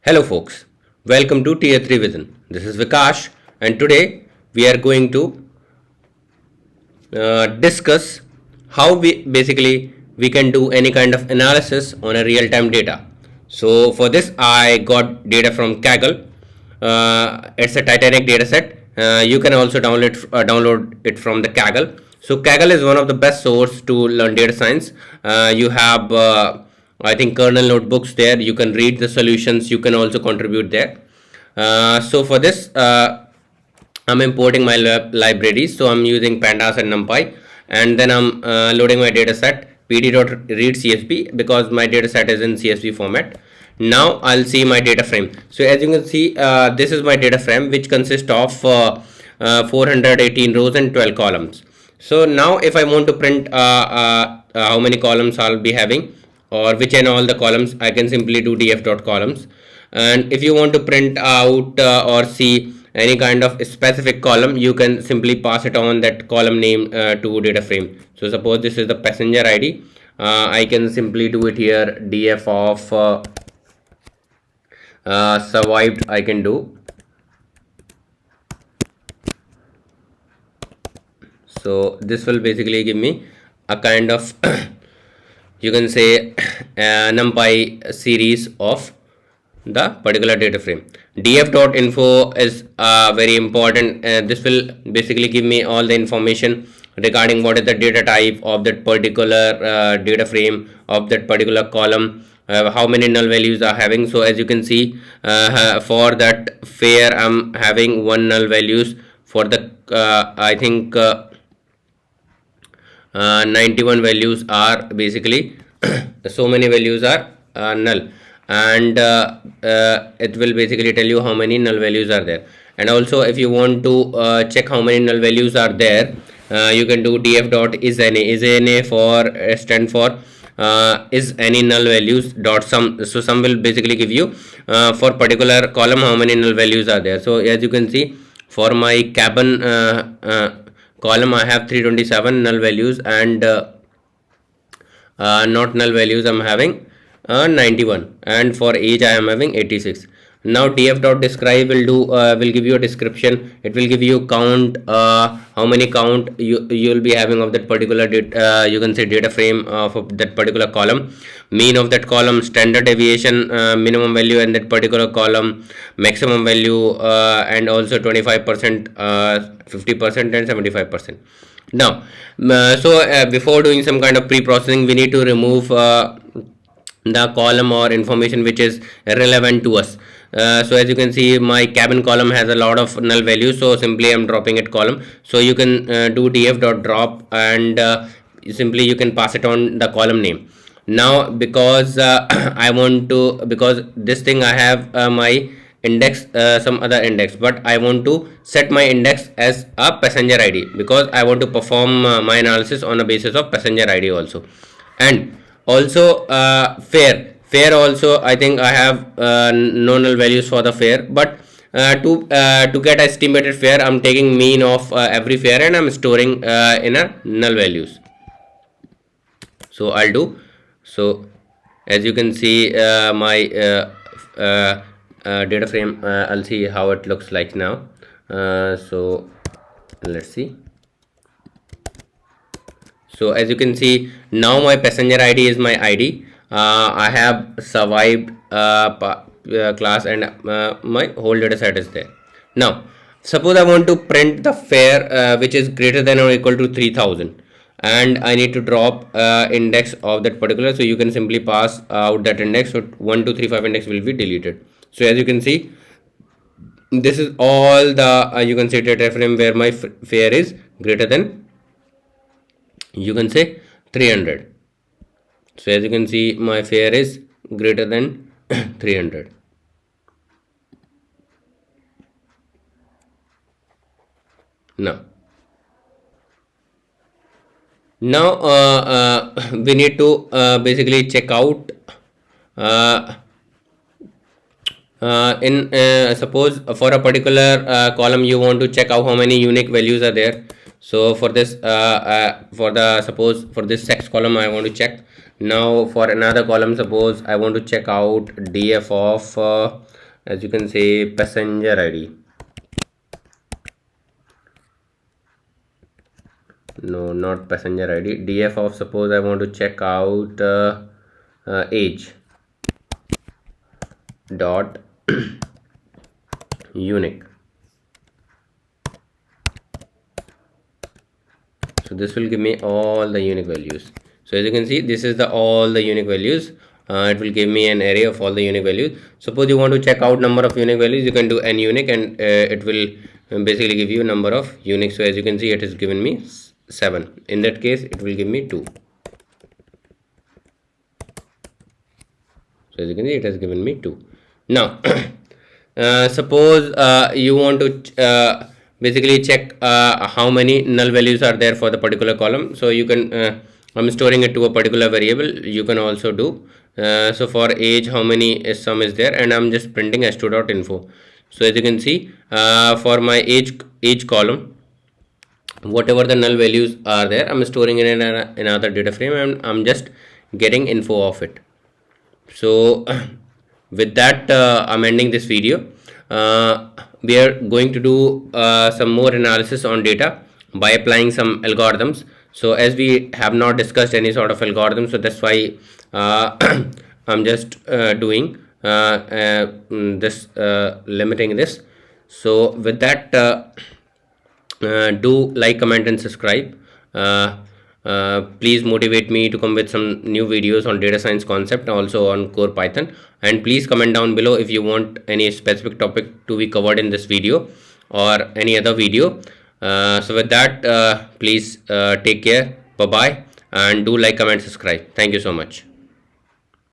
Hello folks, welcome to Tier 3 Vision. This is Vikash and today we are going to discuss how we can do any kind of analysis on a real-time data. So for this I got data from Kaggle. It's a Titanic data set. You can also download it from the Kaggle. So Kaggle is one of the best source to learn data science. You have I think kernel notebooks there. You can read the solutions. You can also contribute there. So for this I'm importing my libraries. So I'm using pandas and numpy, and then I'm loading my data set pd.read.csv because my data set is in CSV format. Now I'll see my data frame. So as you can see, this is my data frame, which consists of 418 rows and 12 columns. So now if I want to print how many columns I'll be having, or which and all the columns, I can simply do df.columns. And if you want to print out or see any kind of specific column, you can simply pass it on that column name to data frame. So suppose this is the passenger ID. I can simply do it here, df of survived. I can do. So this will basically give me a kind of you can say numpy series of the particular data frame. df.info is very important. This will basically give me all the information regarding what is the data type of that particular data frame of that particular column, how many null values are having. So as you can see, for that fare I'm having one null values. For the I think 91 values are basically so many values are null, and it will basically tell you how many null values are there. And also if you want to check how many null values are there, you can do df.isAny for stand for is any null values dot sum. So sum will basically give you for particular column how many null values are there. So as you can see, for my cabin column I have 327 null values, and not null values I'm having 91, and for age I am having 86. Now df.describe will give you a description. It will give you count, how many count you'll be having of that particular data, you can say data frame of that particular column, mean of that column, standard deviation, minimum value in that particular column, maximum value, and also 25%, 50% and 75%. Now before doing some kind of pre-processing, we need to remove the column or information which is relevant to us. So as you can see, my cabin column has a lot of null values, so simply I'm dropping it column. So you can do df.drop, and simply you can pass it on the column name. Now because I want to, because this thing I have my index, some other index, but I want to set my index as a passenger ID because I want to perform my analysis on a basis of passenger ID also. And also fare also I think I have no null values for the fare, but to get estimated fare I'm taking mean of every fare and I'm storing in a null values. So I'll do. So as you can see, my data frame, I'll see how it looks like now. So let's see. So as you can see, now my passenger ID is my ID. I have survived class, and my whole data set is there. Now suppose I want to print the fare which is greater than or equal to 3000, and I need to drop index of that particular. So you can simply pass out that index. So 1 2 3 5 index will be deleted. So as you can see, this is all the you can say data frame where my fare is greater than, you can say, 300. So as you can see, my fare is greater than 300. Now we need to basically check out in suppose for a particular column you want to check out how many unique values are there. So for this for the suppose for this sex column I want to check. Now for another column, suppose I want to check out df of as you can say passenger id. No, not passenger id. Df of, suppose I want to check out age dot unique. So this will give me all the unique values. So as you can see, this is the all the unique values. It will give me an array of all the unique values. Suppose you want to check out number of unique values, you can do n unique, and it will basically give you number of unique. So as you can see, it has given me 7. In that case, it will give me 2. So as you can see, it has given me 2. Now suppose you want to basically check how many null values are there for the particular column. So you can I'm storing it to a particular variable. You can also do so for age, how many sum is there, and I'm just printing s2.info. So as you can see, for my age column, whatever the null values are there, I'm storing it in another data frame, and I'm just getting info of it. So with that, I'm ending this video. We are going to do some more analysis on data by applying some algorithms. So as we have not discussed any sort of algorithm, so that's why I'm just doing this limiting this. So with that, do like, comment and subscribe. Please motivate me to come with some new videos on data science concept, also on core Python, and please comment down below if you want any specific topic to be covered in this video or any other video. So with that, please take care, bye bye, and do like, comment, subscribe. Thank you so much.